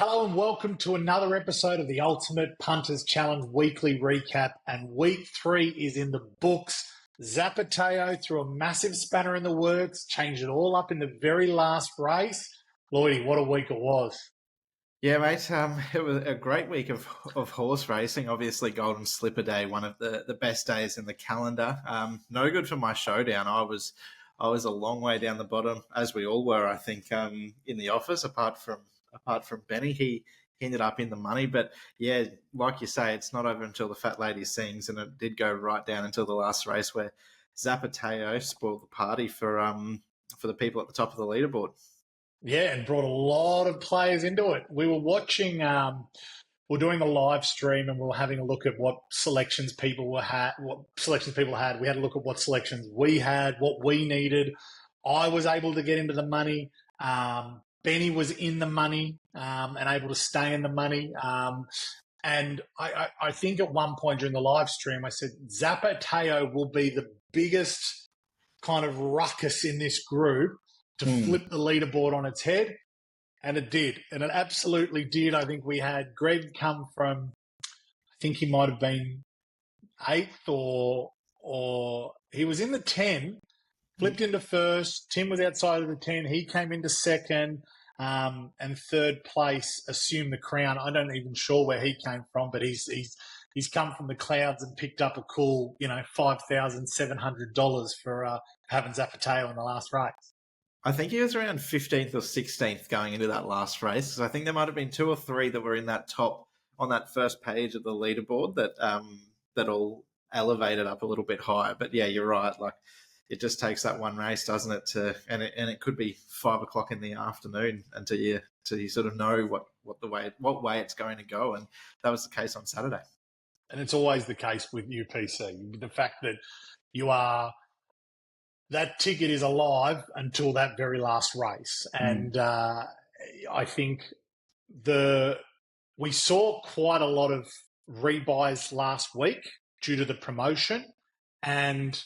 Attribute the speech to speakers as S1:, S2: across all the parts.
S1: Hello and welcome to another episode of the Ultimate Punters Challenge weekly recap. And week 3 is in the books. Zapateo threw a massive spanner in the works, changed it all up in the very last race. Lloydie, what a week it was.
S2: Yeah, mate. It was a great week of horse racing. Obviously, Golden Slipper Day, one of the best days in the calendar. No good for my showdown. I was a long way down the bottom, as we all were. I think in the office, apart from Benny, he ended up in the money. But yeah, like you say, it's not over until the fat lady sings, and it did go right down until the last race where Zapateo spoiled the party for the people at the top of the leaderboard.
S1: Yeah, and brought a lot of players into it. We were watching, we're doing a live stream, and we were having a look at what selections people had. We had a look at what selections we had, what we needed. I was able to get into the money. Benny was in the money and able to stay in the money. And I think at one point during the live stream, I said Zapateo will be the biggest kind of ruckus in this group to flip the leaderboard on its head. And it did. And it absolutely did. I think we had Greg come from, I think he might have been 8th or he was in the 10, flipped into first. Tim was outside of the 10. He came into second, and third place assumed the crown. I'm not even sure where he came from, but he's come from the clouds and picked up a cool, $5,700 for having Zapateo in the last race.
S2: I think he was around 15th or 16th going into that last race. So I think there might have been 2 or 3 that were in that top on that first page of the leaderboard that all elevated up a little bit higher. But yeah, you're right. Like, it just takes that one race, doesn't it? And it could be 5 o'clock in the afternoon until you sort of know what way it's going to go. And that was the case on Saturday.
S1: And it's always the case with UPC. The fact that that ticket is alive until that very last race. And I think we saw quite a lot of rebuys last week due to the promotion, and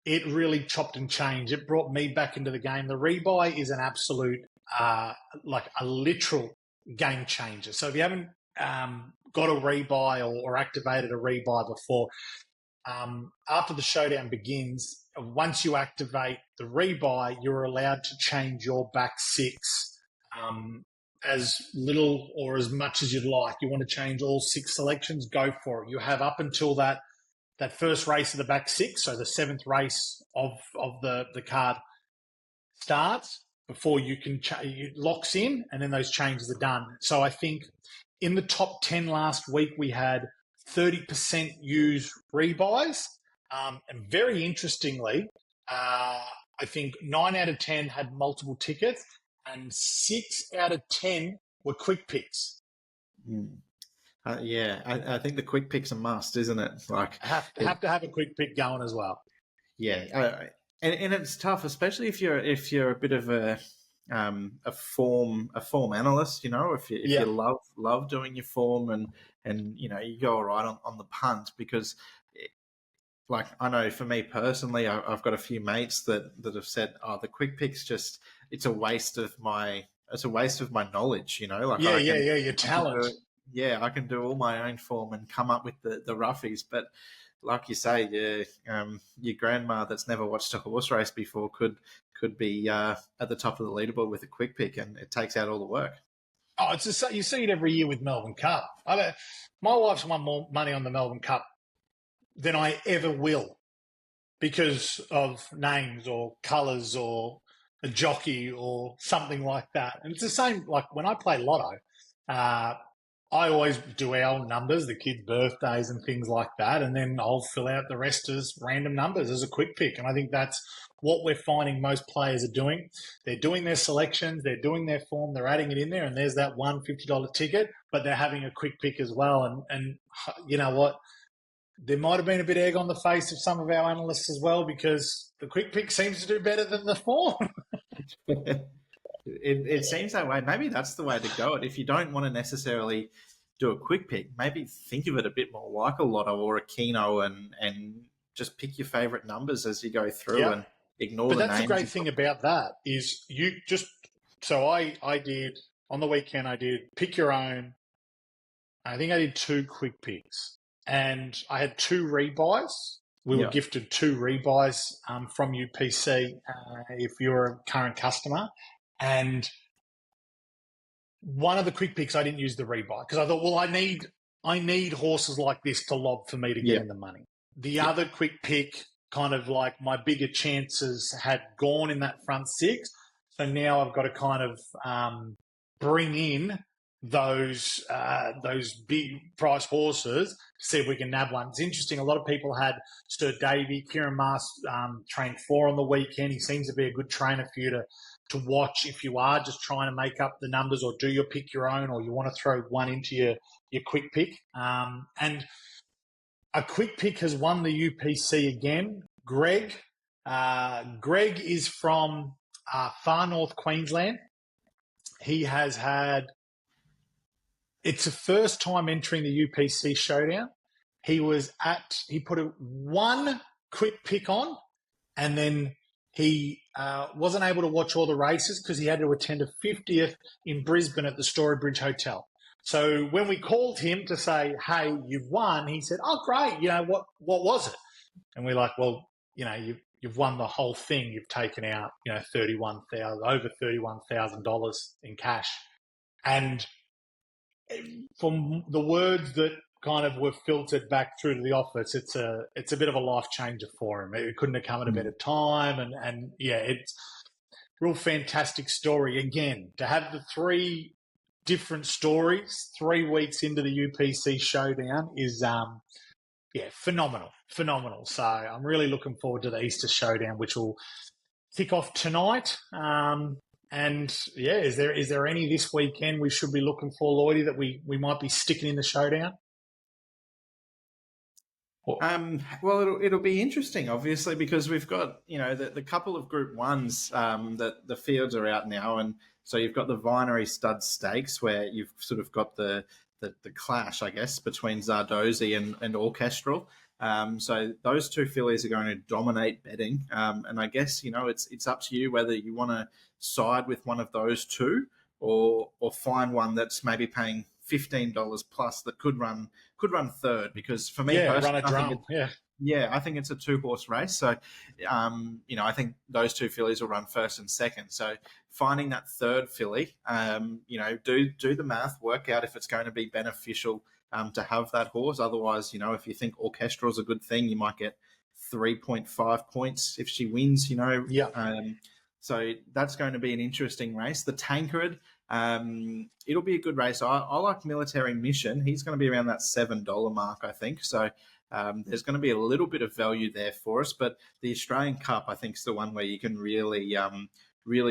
S1: it really chopped and changed. It brought me back into the game. The rebuy is an absolute, like a literal game changer. So if you haven't got a rebuy or activated a rebuy before, after the showdown begins, once you activate the rebuy, you're allowed to change your back 6 as little or as much as you'd like. You want to change all 6 selections, go for it. You have up until that first race of the back 6, so the 7th race of the card starts before you can it locks in, and then those changes are done. So I think in the top 10 last week, we had 30% use rebuys. And very interestingly, I think 9 out of 10 had multiple tickets, and 6 out of 10 were quick picks.
S2: Yeah, I think the quick pick's a must, isn't it? Like,
S1: have to have a quick pick going as well.
S2: Yeah, and it's tough, especially if you're a bit of a form analyst. If you love doing your form and you go all right on the punt, because like, I know for me personally, I've got a few mates that have said, "Oh, the quick pick's it's a waste of my knowledge." Like,
S1: your talent.
S2: I can do all my own form and come up with the roughies, but like you say, your grandma that's never watched a horse race before could be at the top of the leaderboard with a quick pick, and it takes out all the work.
S1: Oh, you see it every year with Melbourne Cup. My wife's won more money on the Melbourne Cup than I ever will, because of names or colours or a jockey or something like that. And it's the same, like when I play lotto, I always do our numbers, the kids' birthdays and things like that, and then I'll fill out the rest as random numbers as a quick pick. And I think that's what we're finding most players are doing. They're doing their selections, they're doing their form, they're adding it in there, and there's that $150 ticket, but they're having a quick pick as well. And you know what? There might have been a bit of egg on the face of some of our analysts as well, because the quick pick seems to do better than the form.
S2: It seems that way. Maybe that's the way to go. If you don't want to necessarily do a quick pick, maybe think of it a bit more like a lotto or a keno, and just pick your favourite numbers as you go through and ignore the names.
S1: But that's the great thing about that is you just. So I on the weekend I did pick your own. I think I did 2 quick picks, and I had 2 rebuys. We were gifted 2 rebuys from UPC if you're a current customer. And one of the quick picks, I didn't use the rebuy because I thought, well, I need horses like this to lob for me to get in the money. The other quick pick, kind of like my bigger chances had gone in that front 6. So now I've got to kind of bring in those big price horses to see if we can nab one. It's interesting. A lot of people had Stir Davy, Kieran Mars trained 4 on the weekend. He seems to be a good trainer for you to watch if you are just trying to make up the numbers or do your pick your own, or you want to throw one into your quick pick. And a quick pick has won the UPC again. Greg is from far north Queensland. He has had, it's the first time entering the UPC Showdown. He put one quick pick on, and then he wasn't able to watch all the races because he had to attend a 50th in Brisbane at the Storybridge Hotel. So when we called him to say, hey, you've won, he said, oh, great. What was it? And we're like, well, you've won the whole thing. You've taken out, over $31,000 in cash. And from the words that kind of were filtered back through to the office, it's a bit of a life changer for him. It couldn't have come at a better time. And it's a real fantastic story. Again, to have the 3 different stories 3 weeks into the UPC Showdown is, phenomenal. So I'm really looking forward to the Easter Showdown, which will kick off tonight. Is there any this weekend we should be looking for, Lloydie, that we might be sticking in the Showdown?
S2: Well, it'll be interesting, obviously, because we've got the couple of Group 1s that the fields are out now, and so you've got the Vinery Stud Stakes where you've sort of got the clash, I guess, between Zardozi and Orchestral. So those 2 fillies are going to dominate betting, and I guess it's up to you whether you want to side with one of those 2 or find one that's maybe paying $15 plus that could run third. Because for me,
S1: run a drum.
S2: I think it's a 2-horse race. So, I think those 2 fillies will run first and second. So finding that third filly, do the math, work out if it's going to be beneficial to have that horse. Otherwise, if you think Orchestral is a good thing, you might get 3.5 points if she wins, so that's going to be an interesting race. The Tancred, it'll be a good race. I like Military Mission. He's going to be around that $7 mark, I think. So there's going to be a little bit of value there for us. But the Australian Cup, I think, is the one where you can really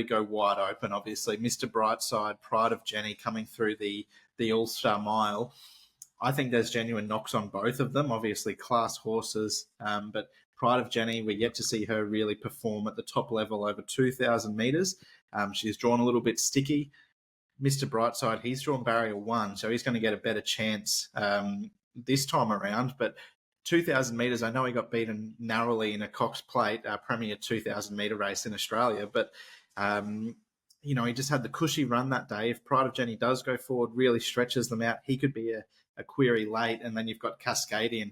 S2: go wide open. Obviously, Mr. Brightside, Pride of Jenny coming through the All-Star Mile. I think there's genuine knocks on both of them. Obviously, class horses, but Pride of Jenny, we're yet to see her really perform at the top level over 2,000 metres. She's drawn a little bit sticky. Mr. Brightside, he's drawn barrier 1, so he's going to get a better chance this time around. But 2,000 metres, I know he got beaten narrowly in a Cox Plate, premier 2,000 metre race in Australia, but he just had the cushy run that day. If Pride of Jenny does go forward, really stretches them out, he could be a query late. And then you've got Cascadian,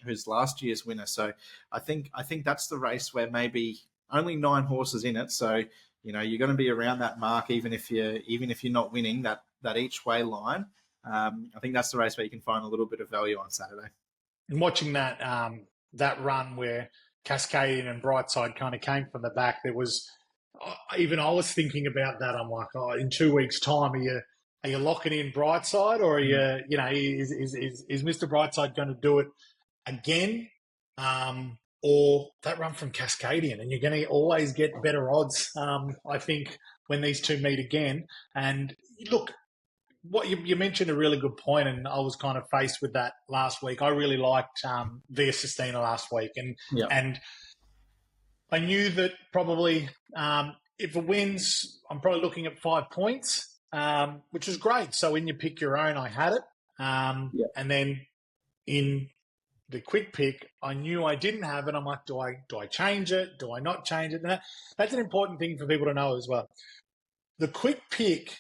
S2: who's last year's winner. So I think that's the race where maybe only 9 horses in it. So you're going to be around that mark, even if you're not winning that each way line. I think that's the race where you can find a little bit of value on Saturday.
S1: And watching that run where Cascadian and Brightside kind of came from the back, there was even I was thinking about that. I'm like, in 2 weeks' time, are you locking in Brightside, or are you, is Mr. Brightside going to do it again, or that run from Cascadian? And you're going to always get better odds, I think, when these 2 meet again. And look, what you mentioned a really good point, and I was kind of faced with that last week. I really liked Via Sistina last week, and I knew that probably if it wins, I'm probably looking at 5 points. Which is great. So in your pick your own, I had it. And then in the quick pick, I knew I didn't have it. I'm like, do I change it? Do I not change it? And that's an important thing for people to know as well. The quick pick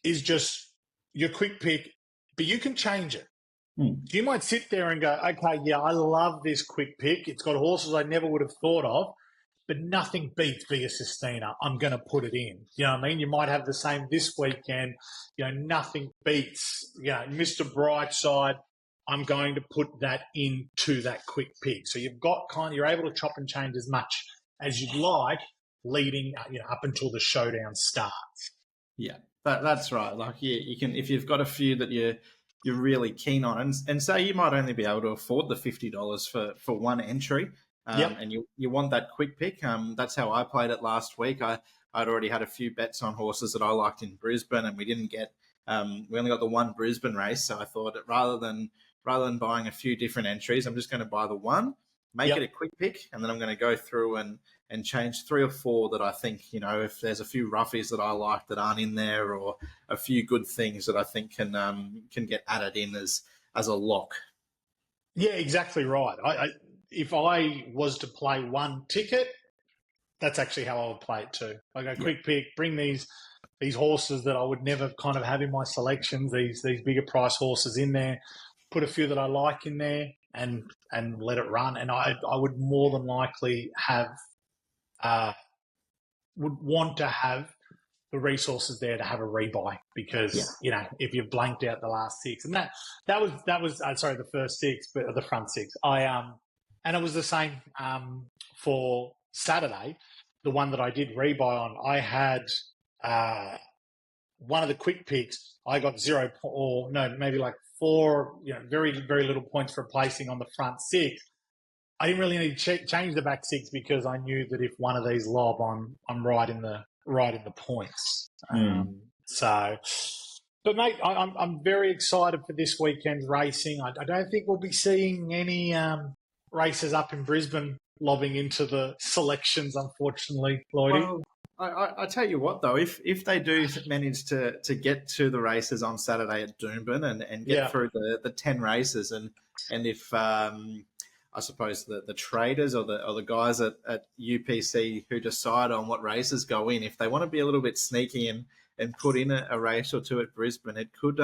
S1: is just your quick pick, but you can change it. You might sit there and go, okay, yeah, I love this quick pick. It's got horses I never would have thought of, but nothing beats Via Sistina. I'm going to put it in. You know what I mean? You might have the same this weekend. Nothing beats, Mr. Brightside. I'm going to put that into that quick pick. So you're able to chop and change as much as you'd like, leading, up until the showdown starts.
S2: Yeah, that's right. Like you can, if you've got a few that you're really keen on, and say you might only be able to afford the $50 for one entry, and you want that quick pick. That's how I played it last week. I'd already had a few bets on horses that I liked in Brisbane, and we didn't get. We only got the one Brisbane race, so I thought rather than buying a few different entries, I'm just going to buy the one, make it a quick pick, and then I'm going to go through and change 3 or 4 that I think, if there's a few roughies that I like that aren't in there, or a few good things that I think can get added in as a lock.
S1: Yeah, exactly right. If I was to play one ticket, that's actually how I would play it too. I go quick pick, bring these horses that I would never kind of have in my selections, these bigger price horses in there, put a few that I like in there, and let it run. And I would more than likely would want to have the resources there to have a rebuy, because if you've blanked out the last 6, and that was the first 6, but the front 6, and it was the same for Saturday, the one that I did rebuy on. I had one of the quick picks. I got 0, or no, maybe like 4, very very little points for placing on the front 6. I didn't really need to change the back 6, because I knew that if one of these lob, I'm right in the points. But mate, I'm very excited for this weekend's racing. I don't think we'll be seeing any races up in Brisbane lobbing into the selections, unfortunately, Lloydie.
S2: Well, I tell you what, though, if they do manage to get to the races on Saturday at Doomben and get through the 10 races, and if I suppose the traders or the guys at UPC who decide on what races go in, if they want to be a little bit sneaky and put in a race or 2 at Brisbane, it could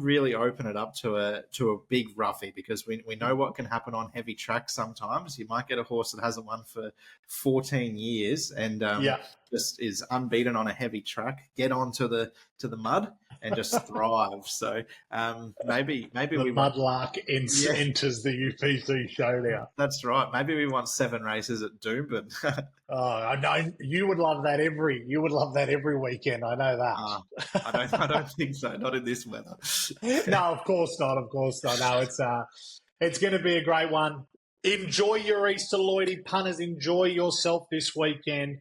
S2: really open it up to a big roughie, because we know what can happen on heavy tracks sometimes. You might get a horse that hasn't won for 14 years and just is unbeaten on a heavy track, get onto the mud and just thrive. So maybe
S1: the mudlark enters the UPC showdown.
S2: That's right. Maybe we want 7 races at Doomben.
S1: I know you would love that every weekend. I know that.
S2: I don't think so. Not in this weather.
S1: No, of course not. No, it's going to be a great one. Enjoy your Easter, Lloydie. Punters, enjoy yourself this weekend.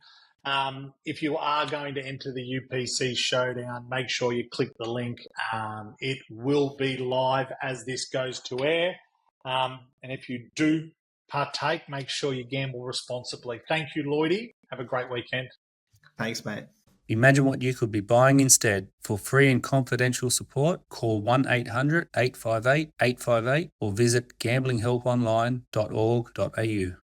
S1: If you are going to enter the UPC showdown, make sure you click the link. It will be live as this goes to air. And if you do partake, make sure you gamble responsibly. Thank you, Lloydie. Have a great weekend.
S2: Thanks, mate.
S3: Imagine what you could be buying instead. For free and confidential support, call 1-800-858-858 or visit gamblinghelponline.org.au.